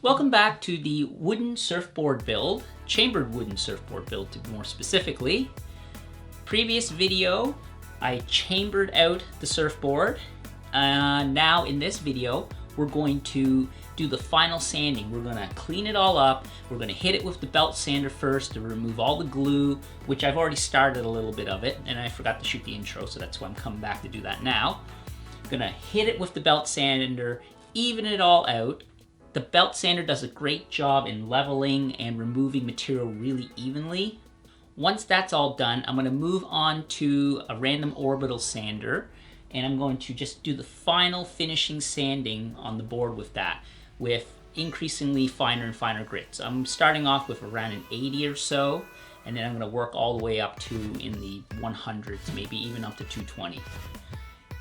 Welcome back to the wooden surfboard build, chambered wooden surfboard build to be more specifically. Previous video, I chambered out the surfboard. Now in this video, we're going to do the final sanding. We're gonna clean it all up. We're gonna hit it with the belt sander first to remove all the glue, which I've already started a little bit of it, and I forgot to shoot the intro, so that's why I'm coming back to do that now. Gonna hit it with the belt sander, even it all out. The belt sander does a great job in leveling and removing material really evenly. Once that's all done, I'm going to move on to a random orbital sander, and I'm going to just do the final finishing sanding on the board with that, with increasingly finer and finer grits. I'm starting off with around an 80 or so, and then I'm going to work all the way up to in the 100s, maybe even up to 220.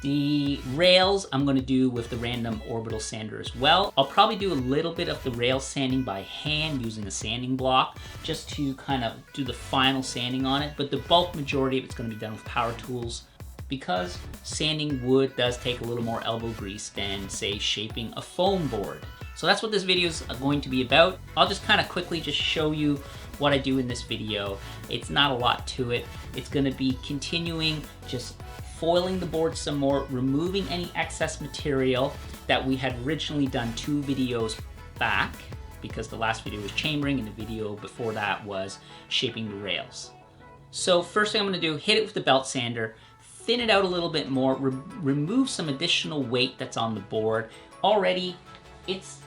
The rails I'm going to do with the random orbital sander as well. I'll probably do a little bit of the rail sanding by hand using a sanding block just to kind of do the final sanding on it, but the bulk majority of it's going to be done with power tools because sanding wood does take a little more elbow grease than, say, shaping a foam board. So that's what this video is going to be about. I'll just kind of quickly just show you what I do in this video. It's not a lot to it. It's going to be continuing just foiling the board some more, removing any excess material that we had originally done 2 videos back, because the last video was chambering and the video before that was shaping the rails. So first thing I'm going to do, hit it with the belt sander, thin it out a little bit more, remove some additional weight that's on the board. Already, it's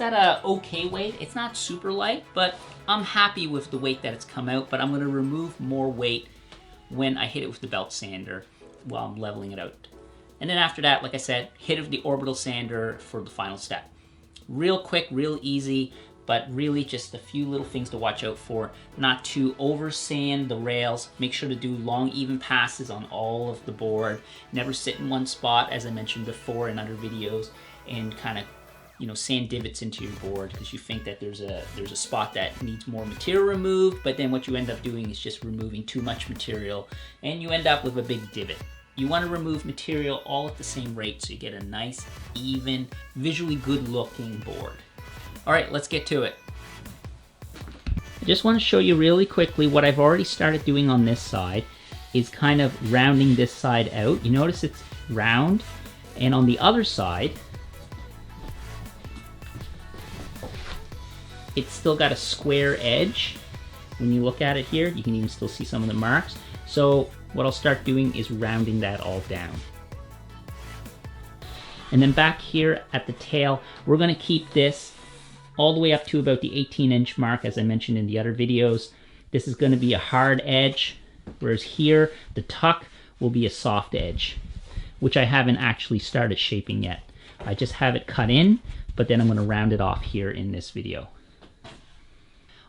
at a okay weight. It's not super light, but I'm happy with the weight that it's come out, but I'm going to remove more weight when I hit it with the belt sander while I'm leveling it out. And then after that, like I said, hit it with the orbital sander for the final step. Real quick, real easy, but really just a few little things to watch out for. Not to over sand the rails. Make sure to do long, even passes on all of the board. Never sit in one spot, as I mentioned before in other videos, and kind of, you know, sand divots into your board because you think that there's a spot that needs more material removed, but then what you end up doing is just removing too much material and you end up with a big divot. You want to remove material all at the same rate so you get a nice, even, visually good looking board. All right, let's get to it. I just want to show you really quickly what I've already started doing on this side is kind of rounding this side out. You notice it's round, and on the other side, it's still got a square edge. When you look at it here, you can even still see some of the marks. So what I'll start doing is rounding that all down. And then back here at the tail, we're going to keep this all the way up to about the 18-inch mark, as I mentioned in the other videos. This is going to be a hard edge, whereas here, the tuck will be a soft edge, which I haven't actually started shaping yet. I just have it cut in, but then I'm going to round it off here in this video.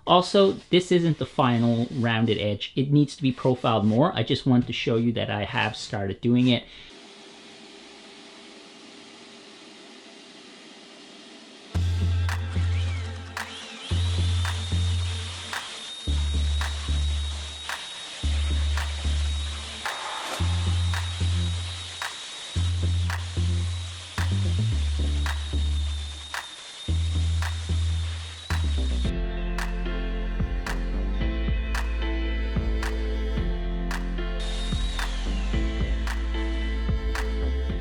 Also, this isn't the final rounded edge. It needs to be profiled more. I just wanted to show you that I have started doing it.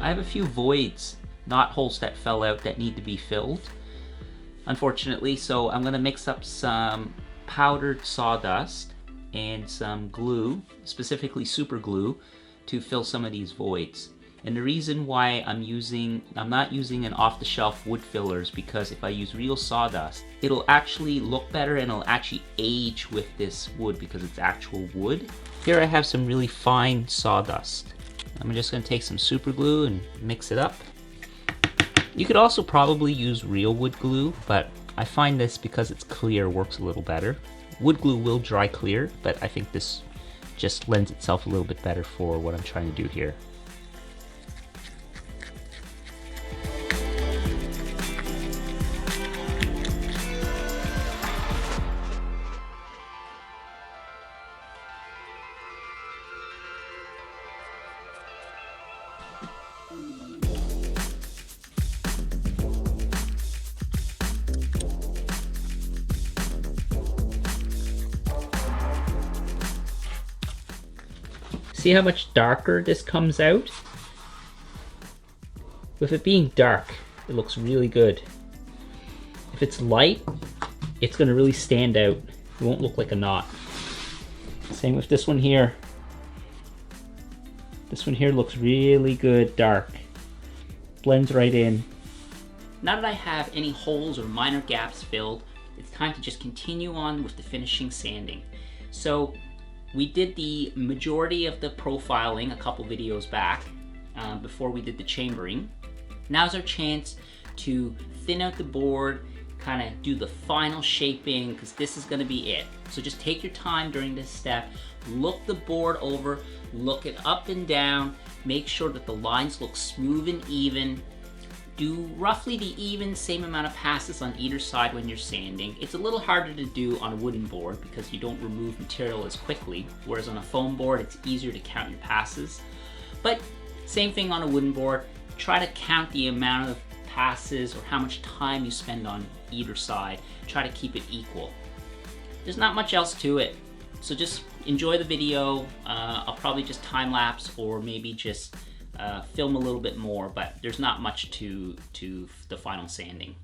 I have a few voids, knot holes that fell out that need to be filled, unfortunately, so I'm going to mix up some powdered sawdust and some glue, specifically super glue, to fill some of these voids. And the reason why I'm not using an off-the-shelf wood filler is because if I use real sawdust, it'll actually look better and it'll actually age with this wood because it's actual wood. Here I have some really fine sawdust. I'm just going to take some super glue and mix it up. You could also probably use real wood glue, but I find this, because it's clear, works a little better. Wood glue will dry clear, but I think this just lends itself a little bit better for what I'm trying to do here. See how much darker this comes out? With it being dark, it looks really good. If it's light, it's gonna really stand out. It won't look like a knot. Same with this one here. This one here looks really good dark. Blends right in. Now that I have any holes or minor gaps filled, it's time to just continue on with the finishing sanding. So we did the majority of the profiling a couple videos back before we did the chambering. Now's our chance to thin out the board, kind of do the final shaping, because this is going to be it. So just take your time during this step, look the board over, look it up and down, make sure that the lines look smooth and even. Do roughly the even same amount of passes on either side when you're sanding. It's a little harder to do on a wooden board because you don't remove material as quickly, whereas on a foam board it's easier to count your passes. But same thing on a wooden board, try to count the amount of passes or how much time you spend on either side. Try to keep it equal. There's not much else to it, so just enjoy the video. I'll probably just time lapse or maybe just film a little bit more, but there's not much to the final sanding.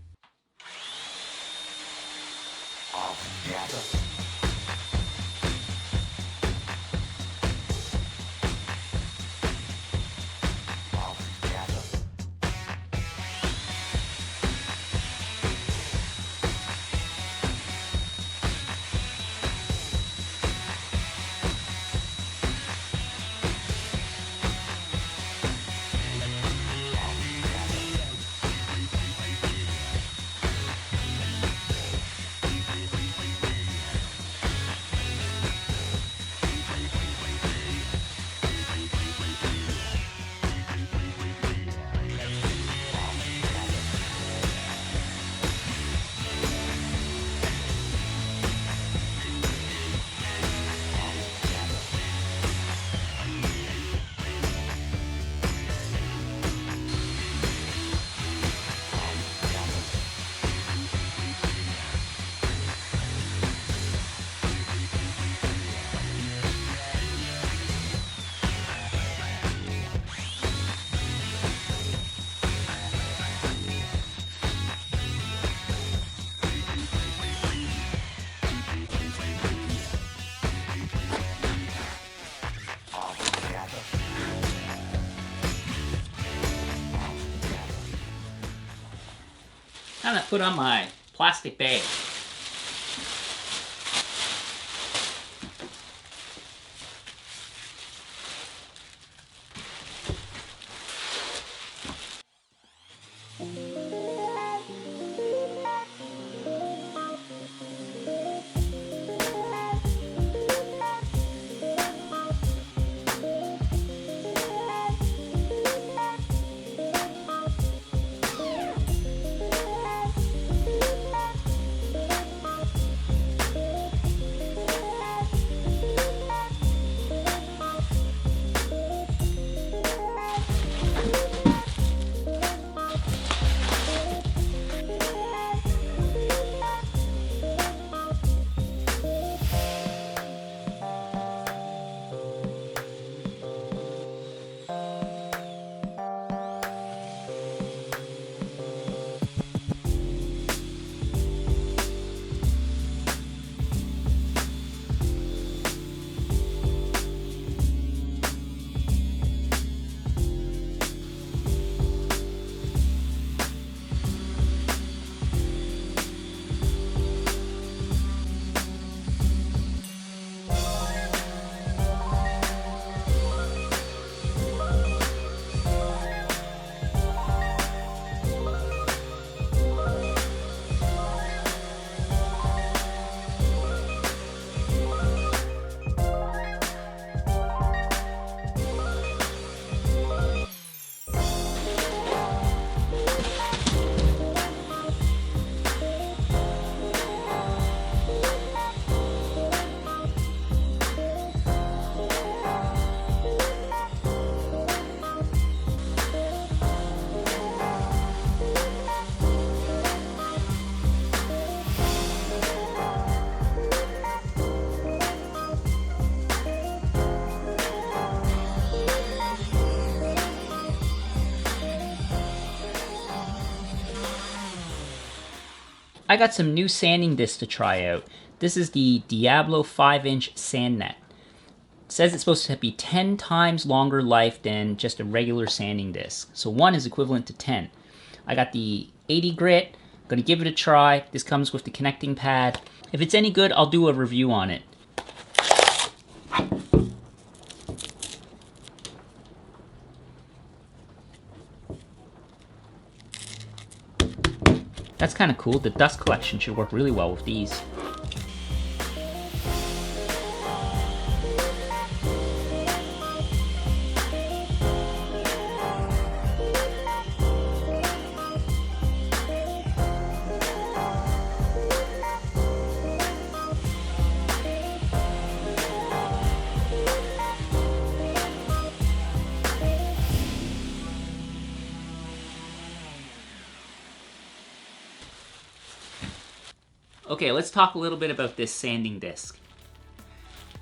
I'm gonna put on my plastic bag. I got some new sanding discs to try out. This is the Diablo 5-inch sand net. It says it's supposed to be 10 times longer life than just a regular sanding disc. So 1 is equivalent to 10. I got the 80 grit. I'm gonna give it a try. This comes with the connecting pad. If it's any good, I'll do a review on it. That's kind of cool. The dust collection should work really well with these. Okay, let's talk a little bit about this sanding disc.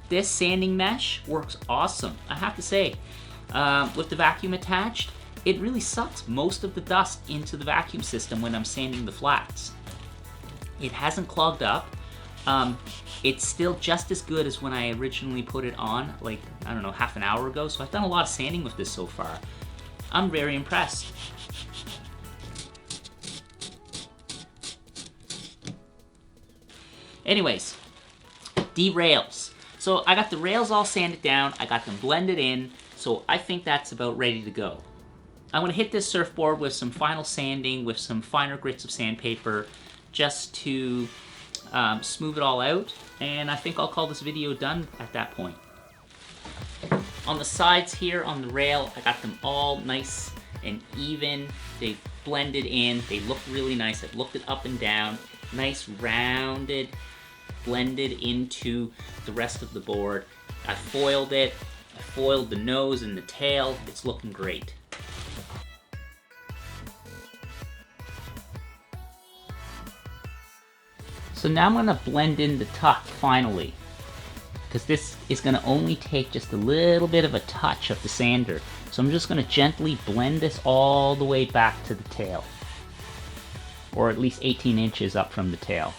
This sanding mesh works awesome, I have to say. With the vacuum attached, it really sucks most of the dust into the vacuum system when I'm sanding the flats. It hasn't clogged up. It's still just as good as when I originally put it on, like, I don't know, half an hour ago. So I've done a lot of sanding with this so far. I'm very impressed. Anyways, the rails. So I got the rails all sanded down, I got them blended in, so I think that's about ready to go. I'm gonna hit this surfboard with some final sanding with some finer grits of sandpaper just to smooth it all out, and I think I'll call this video done at that point. On the sides here on the rail, I got them all nice and even. They've blended in, they look really nice. I've looked it up and down, nice rounded, blended into the rest of the board. I foiled it, I foiled the nose and the tail. It's looking great. So now I'm gonna blend in the tuck finally, because this is gonna only take just a little bit of a touch of the sander. So I'm just gonna gently blend this all the way back to the tail, or at least 18 inches up from the tail.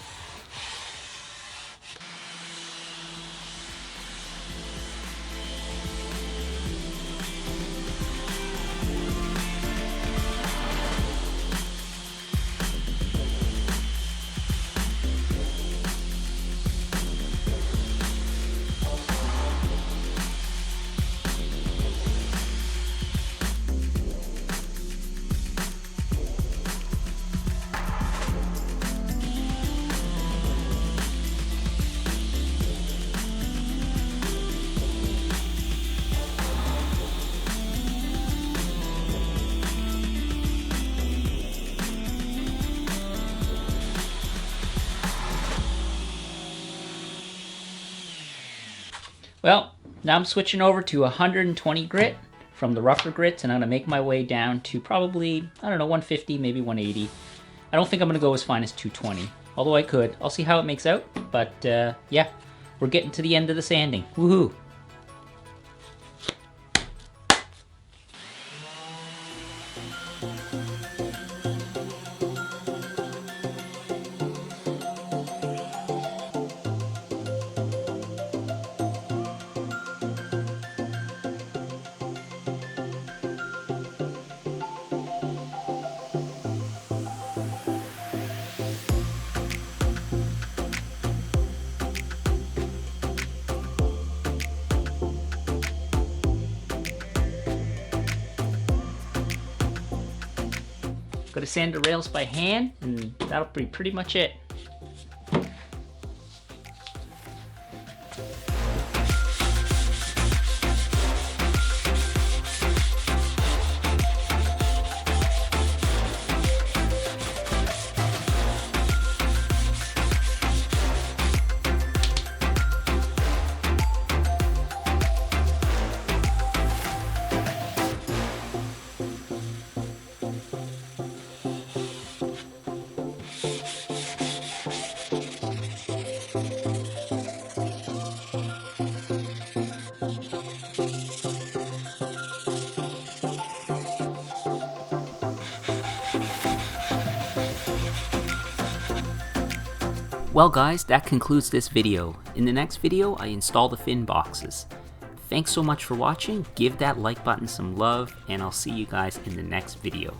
Well, now I'm switching over to 120 grit from the rougher grits, and I'm gonna make my way down to probably, I don't know, 150, maybe 180. I don't think I'm gonna go as fine as 220, although I could. I'll see how it makes out, but yeah, we're getting to the end of the sanding. Woohoo! Gonna sand the rails by hand, and that'll be pretty much it. Well guys, that concludes this video. In the next video, I install the fin boxes. Thanks so much for watching. Give that like button some love, and I'll see you guys in the next video.